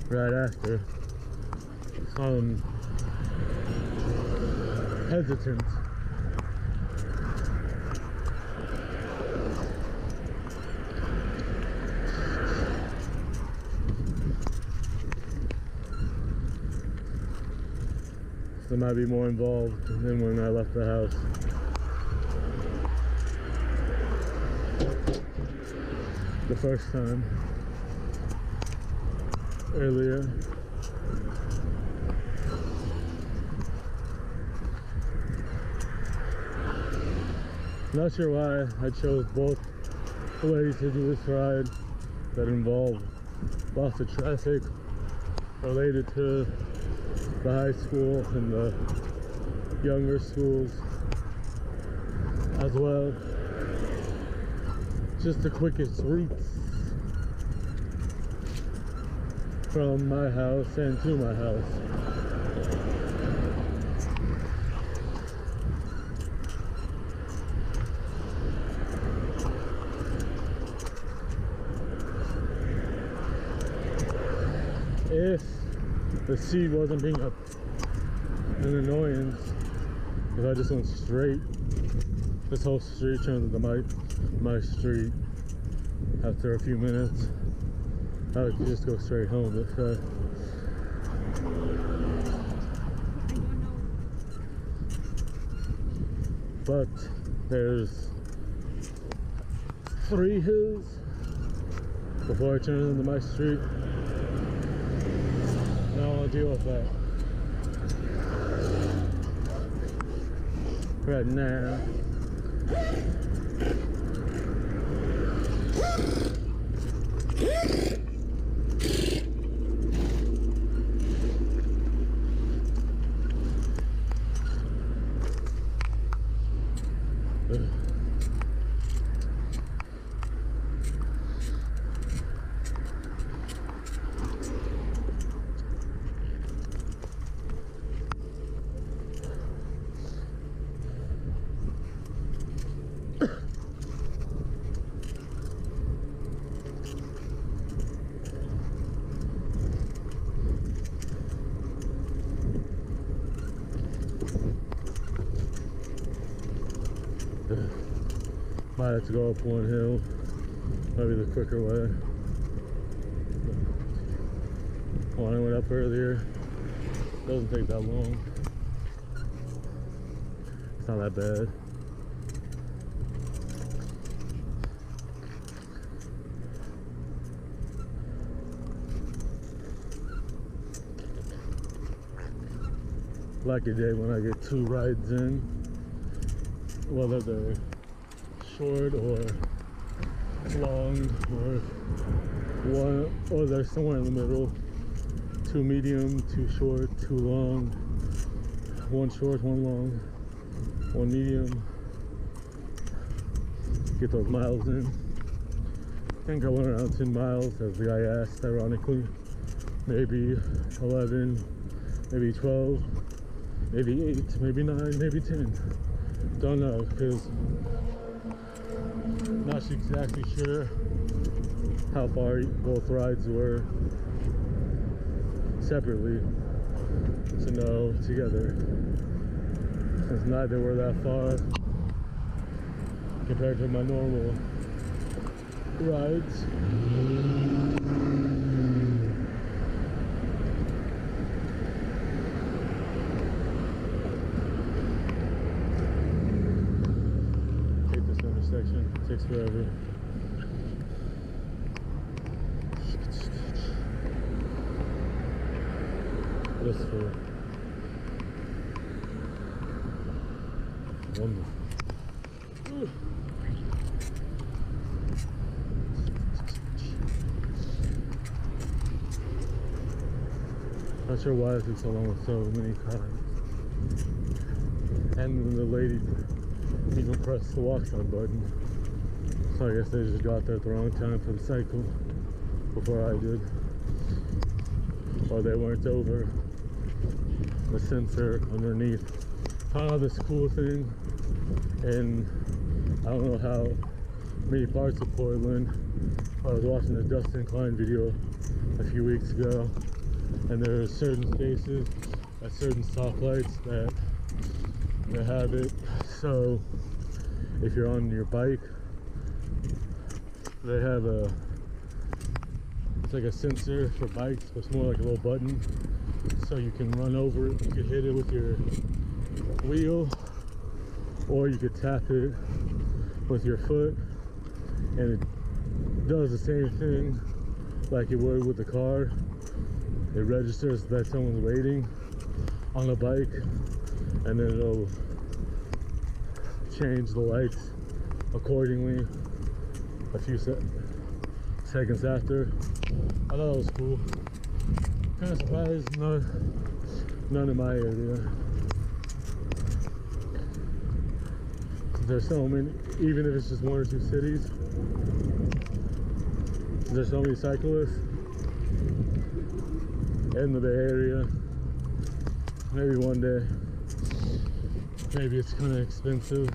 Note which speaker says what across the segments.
Speaker 1: right after. So I'm hesitant. So I might be more involved than when I left the house. The first time. Earlier. Not sure why I chose both ways to do this ride that involve lots of traffic related to the high school and the younger schools as well. Just the quickest routes from my house and to my house. If the seat wasn't being an annoyance, if I just went straight, this whole street turns into my street after a few minutes, I would just go straight home. But there's 3 hills before I turn into my street. I don't want to deal with that right now. Might have to go up one hill, maybe the quicker way. When I went up earlier, doesn't take that long. It's not that bad. Lucky day when I get 2 rides in, whether they're short or long or one, or they're somewhere in the middle. 2 medium, 2 short, 2 long, 1 short, 1 long, 1 medium. Get those miles in. I think I went around 10 miles, as the guy asked, ironically. Maybe 11, maybe 12, maybe 8, maybe 9, maybe 10. Don't know, because not exactly sure how far both rides were separately to know together, since neither were that far compared to my normal rides. Intersection takes forever. Blissful. Wonderful. Ooh. Not sure why it took so long with so many cars. And the lady even pressed the walk sign button. So I guess they just got there at the wrong time for the cycle before I did. Or they weren't over the sensor underneath. Found out this cool thing, and I don't know how many parts of Portland. I was watching the Dustin Klein video a few weeks ago, and there are certain spaces at certain stoplights that they have it. So if you're on your bike, they have it's like a sensor for bikes, but it's more like a little button, so you can run over it. You could hit it with your wheel, or you could tap it with your foot, and it does the same thing like it would with the car. It registers that someone's waiting on a bike, and then it'll change the lights accordingly a few seconds after. I thought it was cool. Kind of surprised none in my area. There's so many, even if it's just one or two cities, there's so many cyclists in the Bay Area. Maybe one day, maybe it's kind of expensive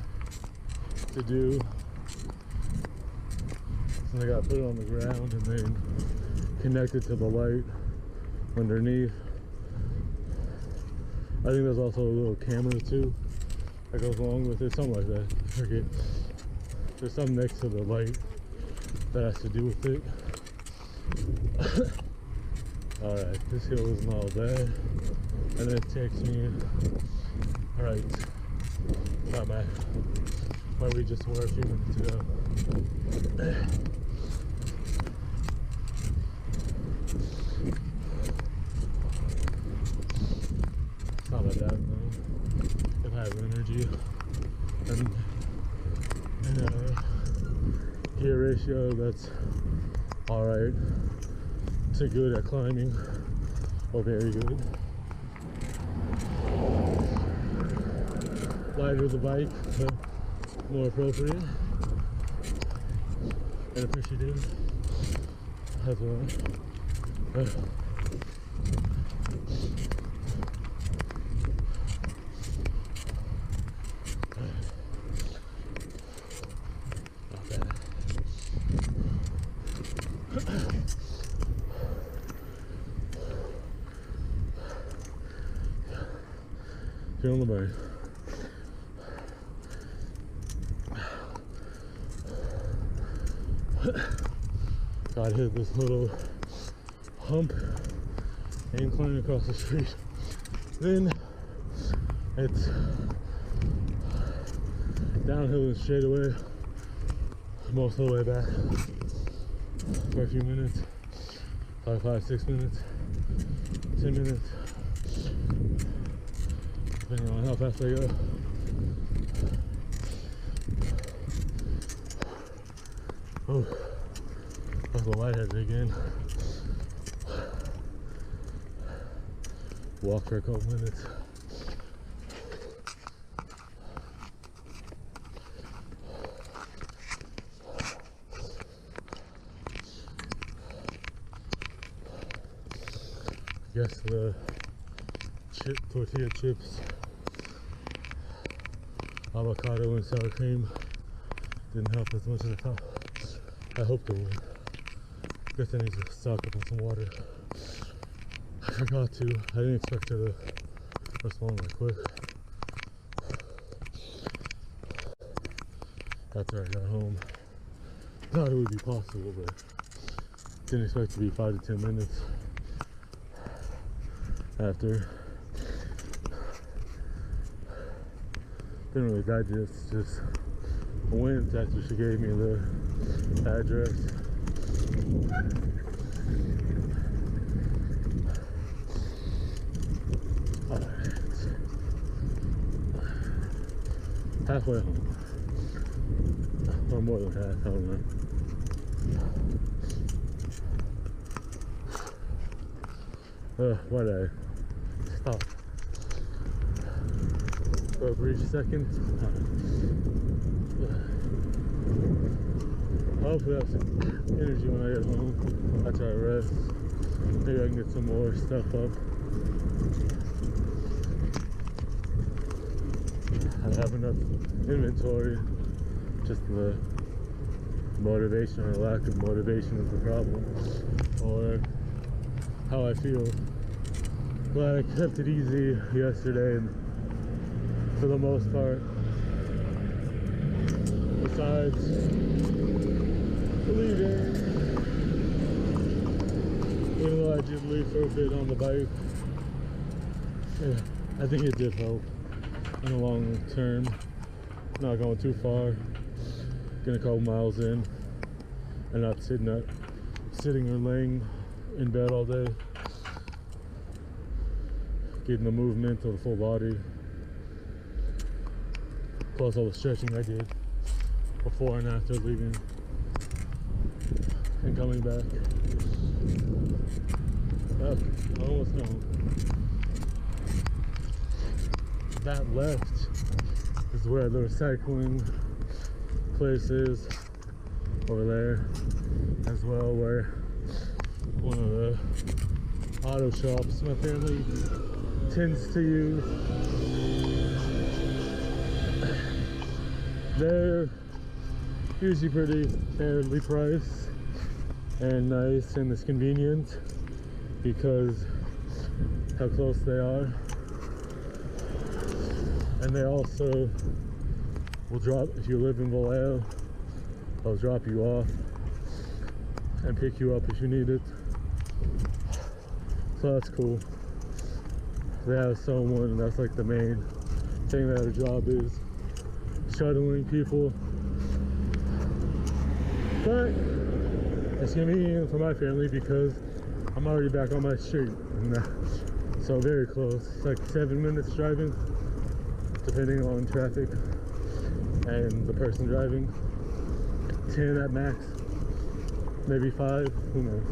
Speaker 1: to do, so they gotta put it on the ground and then connect it to the light underneath. I think there's also a little camera too that goes along with it, something like that. I forget. There's something next to the light that has to do with it. Alright, this hill isn't all bad. And it takes me right back where we just were a few minutes ago. It's not that bad though. It has energy and gear ratio that's alright to good at climbing, or very good. Lighter the bike, but more appropriate and appreciative as well. Not bad. Feeling the burn. So I hit this little hump incline across the street. Then it's downhill and straight away most of the way back for a few minutes, probably 5-6 minutes, 10 minutes, depending on how fast I go. Oh, that's a lightheaded again. Walk for a couple minutes. I guess the tortilla chips, avocado and sour cream didn't help as much as I thought. I hoped it would. Guess I need to stock up on some water. I forgot to. I didn't expect her to respond that quick. After I got home, thought it would be possible, but didn't expect it to be 5 to 10 minutes after. Didn't really digest, just went after she gave me the address. Alright. Halfway home. Or more than half, I don't know. Why did I stop? For a brief second. Hopefully I have some energy when I get home after I rest. Maybe I can get some more stuff up. I have enough inventory. Just the motivation or lack of motivation is the problem. Or how I feel But I kept it easy yesterday, and for the most part, besides leaving, even though I did leave for a bit on the bike, yeah, I think it did help in the long term. Not going too far, getting a couple miles in, and not sitting or laying in bed all day. Getting the movement of the full body, plus all the stretching I did before and after leaving and coming back. Almost home. That left is where the recycling place is, over there, as well, where one of the auto shops my family tends to use. They're usually pretty fairly priced and nice, and it's convenient because how close they are. And they also will drop, if you live in Vallejo, they'll drop you off and pick you up if you need it. So that's cool. They have someone, and that's like the main thing that their job is, shuttling people. But it's convenient for my family because I'm already back on my street, and so very close. It's like 7 minutes driving, depending on traffic and the person driving. 10 at max, maybe 5, who knows.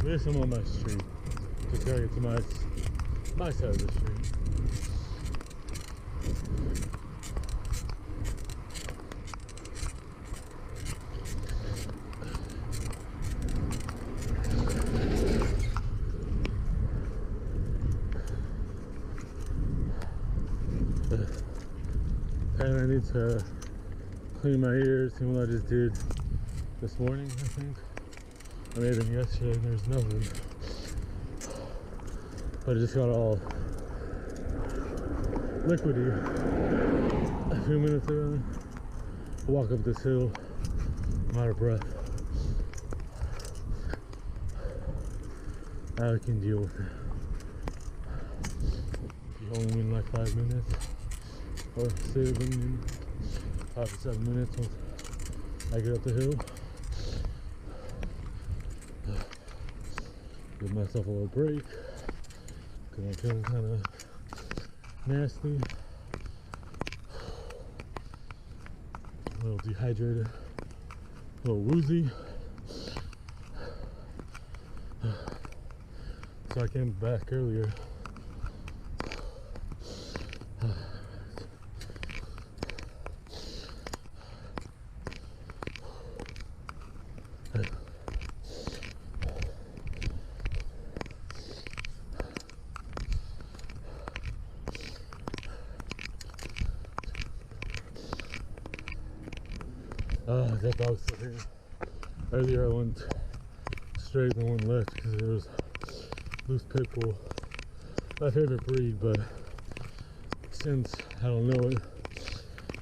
Speaker 1: This I'm on my street, just gotta get to my side of the street. And I need to clean my ears, see what I just did this morning, I think. Or maybe yesterday, and there's nothing. But I just got all liquidy a few minutes ago. I walk up this hill, I'm out of breath. I can deal with it. You only in like 5 minutes, or 5 to 7 minutes once I get up the hill. Give myself a little break because I'm feeling kind of nasty, a little dehydrated, a little woozy. So I came back earlier. That dog's still here. Earlier I went straight and went left because there was loose pit bull. My favorite breed, but since I don't know it,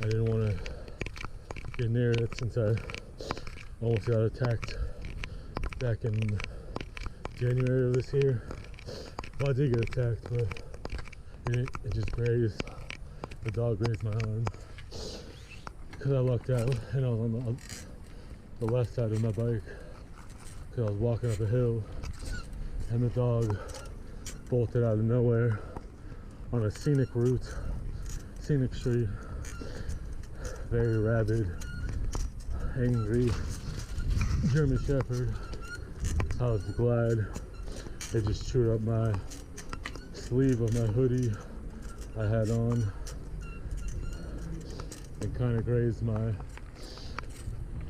Speaker 1: I didn't want to get near it since I almost got attacked back in January of this year. Well, I did get attacked, but it just grazed. The dog grazed my arm because I lucked out and I was on the left side of my bike because I was walking up a hill and the dog bolted out of nowhere on a scenic route, scenic street. Very rabid, angry German Shepherd. I was glad it just chewed up my sleeve of my hoodie I had on and kind of grazed my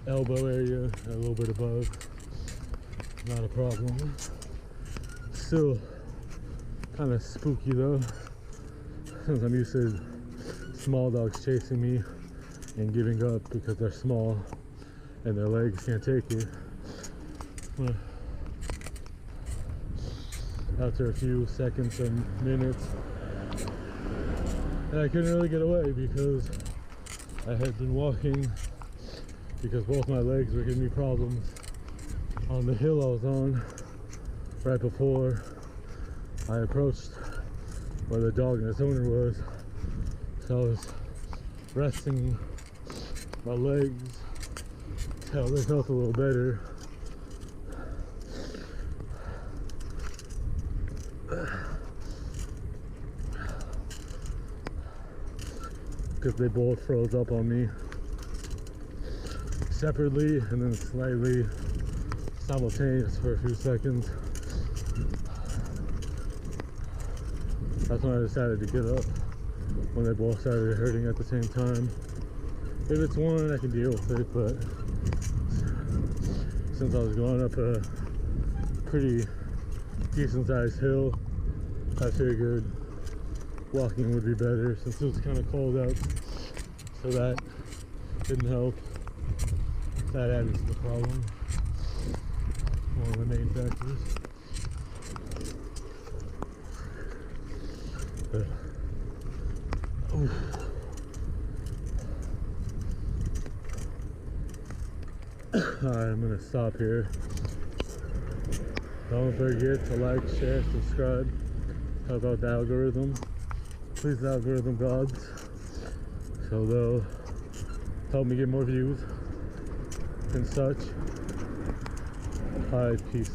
Speaker 1: elbow area, a little bit above. Not a problem. Still kind of spooky though, since I'm used to small dogs chasing me and giving up because they're small and their legs can't take it. But after a few seconds and minutes, and I couldn't really get away because I had been walking because both my legs were giving me problems on the hill I was on right before I approached where the dog and its owner was. So I was resting my legs till they felt a little better. Because they both froze up on me separately and then slightly simultaneous for a few seconds. That's when I decided to get up, when they both started hurting at the same time. If it's one, I can deal with it, but since I was going up a pretty decent sized hill, I figured walking would be better since it was kind of cold out, so that didn't help. That added to the problem, one of the main factors. Alright, I'm gonna stop here. Don't forget to like, share, subscribe. Help out the algorithm. Please, the algorithm gods, so they'll help me get more views and such. Alright, peace.